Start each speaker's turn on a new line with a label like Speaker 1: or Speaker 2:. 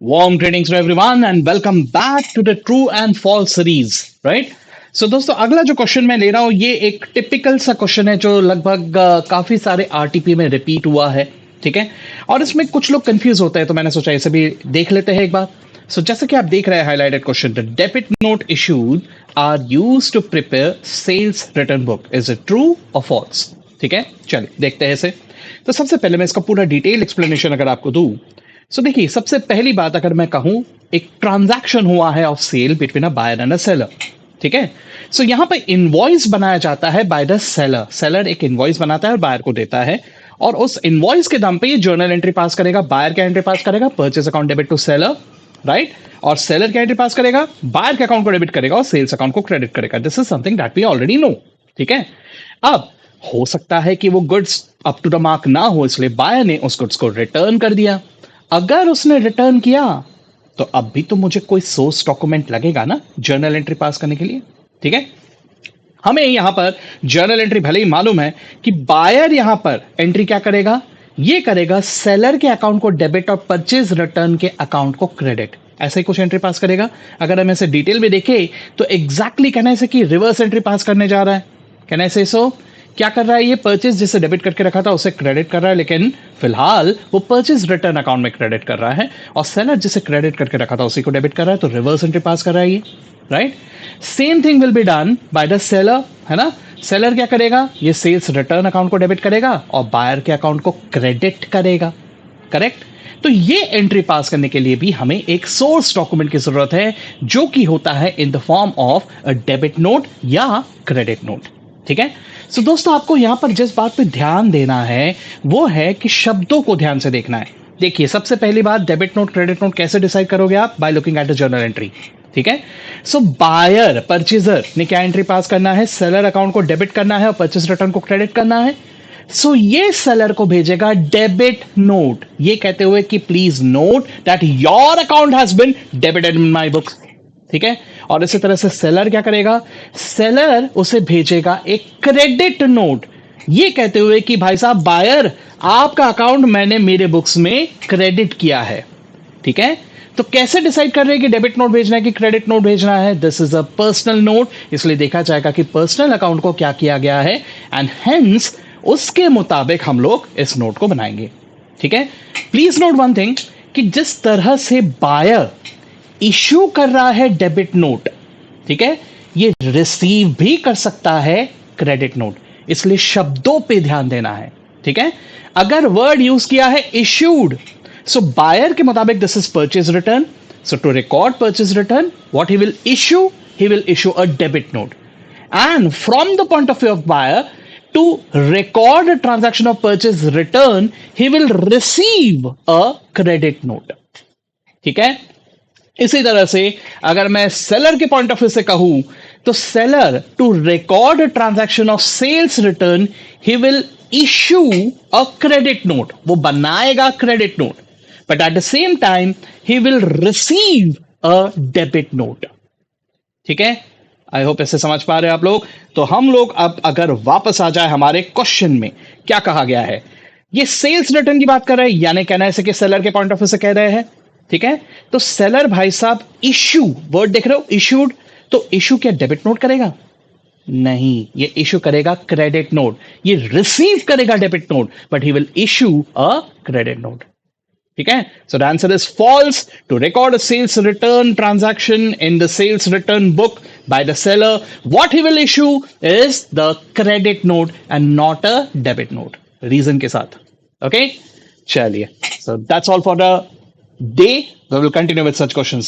Speaker 1: Warm greetings to everyone and welcome back to the True and False series, right? So दोस्तों अगला जो question मैं ले रहा हूं ये एक टिपिकल सा क्वेश्चन है जो लगभग काफी सारे आरटीपी में रिपीट हुआ है, ठीक है। और इसमें कुछ लोग कंफ्यूज होते हैं तो मैंने सोचा इसे भी देख लेते हैं एक बार। सो जैसे कि आप देख रहे हैं highlighted question, the debit note issued are used to prepare sales return book, is it true और फॉल्स? ठीक है, चलिए देखते हैं इसे। तो सबसे पहले मैं इसका पूरा डिटेल एक्सप्लेनेशन अगर आपको दूं, सो देखिए सबसे पहली बात अगर मैं कहूं, एक ट्रांजैक्शन हुआ है of sale between a buyer and a seller, ठीक है। सो यहां पर इनवॉइस बनाया जाता है बाय द सेलर। सेलर एक इनवॉइस बनाता है और बायर को देता है, और उस इनवॉइस के दाम पे ये जर्नल एंट्री पास करेगा। बायर क्या एंट्री पास करेगा? Purchase account debit to seller, right. और सेलर क्या एंट्री पास करेगा? बायर के अकाउंट को डेबिट करेगा और सेल्स अकाउंट को क्रेडिट करेगा। This is something that we already know, ठीक है। अब हो सकता है कि वो goods up to the mark ना हो, इसलिए बायर ने उस गुड्स को रिटर्न कर दिया। अगर उसने रिटर्न किया तो अब भी तो मुझे कोई सोर्स डॉक्यूमेंट लगेगा ना जर्नल एंट्री पास करने के लिए, ठीक है। हमें यहां पर जर्नल एंट्री भले ही मालूम है कि बायर यहां पर एंट्री क्या करेगा, ये करेगा सेलर के अकाउंट को डेबिट और परचेज रिटर्न के अकाउंट को क्रेडिट, ऐसे ही कुछ एंट्री पास करेगा। अगर हम इसे डिटेल में देखें तो एग्जैक्टली कहना है कि रिवर्स एंट्री पास करने जा रहा है। कहना है सो क्या कर रहा है, ये परचेज जिसे डेबिट करके रखा था उसे क्रेडिट कर रहा है, लेकिन फिलहाल वो परचेज रिटर्न अकाउंट में क्रेडिट कर रहा है, और सेलर जिसे क्रेडिट करके रखा था उसी को डेबिट कर रहा है, तो रिवर्स एंट्री पास कर रहा है ये, right. Same thing will be done by the seller, है ना। सेलर क्या करेगा, ये सेल्स रिटर्न अकाउंट को डेबिट करेगा और बायर के अकाउंट को क्रेडिट करेगा, करेक्ट। तो ये एंट्री पास करने के लिए भी हमें एक सोर्स डॉक्यूमेंट की जरूरत है, जो कि होता है in the form of a debit note या क्रेडिट नोट, ठीक है। सो दोस्तों आपको यहां पर जिस बात पे ध्यान देना है वो है कि शब्दों को ध्यान से देखना है। देखिए सबसे पहली बात, डेबिट नोट क्रेडिट नोट कैसे डिसाइड करोगे आप? By looking at the journal entry, ठीक है। सो बायर परचेजर ने क्या एंट्री पास करना है? सेलर अकाउंट को डेबिट करना है और परचेज रिटर्न को क्रेडिट करना है। सो ये सेलर को भेजेगा डेबिट नोट, ये कहते हुए कि please note that your account has been debited in my books, ठीक है। और इसी तरह से सेलर क्या करेगा, सेलर उसे भेजेगा एक क्रेडिट नोट, ये कहते हुए कि भाई साहब बायर आपका अकाउंट मैंने मेरे बुक्स में क्रेडिट किया है, ठीक है। तो कैसे डिसाइड कर रहे हैं कि डेबिट नोट भेजना है कि क्रेडिट नोट भेजना है? This is a personal note, इसलिए देखा जाएगा कि पर्सनल अकाउंट को क्या किया गया है, एंड हेंस उसके मुताबिक हम लोग इस नोट को बनाएंगे, ठीक है। प्लीज नोट वन थिंग कि जिस तरह से बायर इश्यू कर रहा है डेबिट नोट, ठीक है, ये रिसीव भी कर सकता है क्रेडिट नोट, इसलिए शब्दों पे ध्यान देना है, ठीक है। अगर वर्ड यूज किया है इश्यूड, सो बायर के मुताबिक this is purchase return, so to record purchase return what he will issue a debit note, and from the point of view of buyer, to record a transaction of purchase return he will receive a credit note, ठीक है। इसी तरह से अगर मैं seller के point of view से कहूं तो seller to record transaction of sales return he will issue a credit note, वो बनाएगा credit note, but at the same time he will receive a debit note, ठीक है। आई होप ऐसे समझ पा रहे हैं आप लोग। तो हम लोग अब अगर वापस आ जाए हमारे क्वेश्चन में, क्या कहा गया है, ये सेल्स रिटर्न की बात कर रहे हैं, यानी कहना है कि सेलर के पॉइंट ऑफ व्यू से कह रहे हैं, ठीक है। तो सेलर भाई साहब इश्यू, वर्ड देख रहे हो इश्यूड, तो इश्यू क्या डेबिट नोट करेगा? नहीं, ये इश्यू करेगा क्रेडिट नोट। ये रिसीव करेगा debit note, but he will issue a credit note, ठीक है। So the answer is false. To record a sales return transaction in the sales return book by the seller, what he will issue is the credit note and not a debit note, reason के साथ, okay. चलिए, so that's all for the day. We will continue with such questions.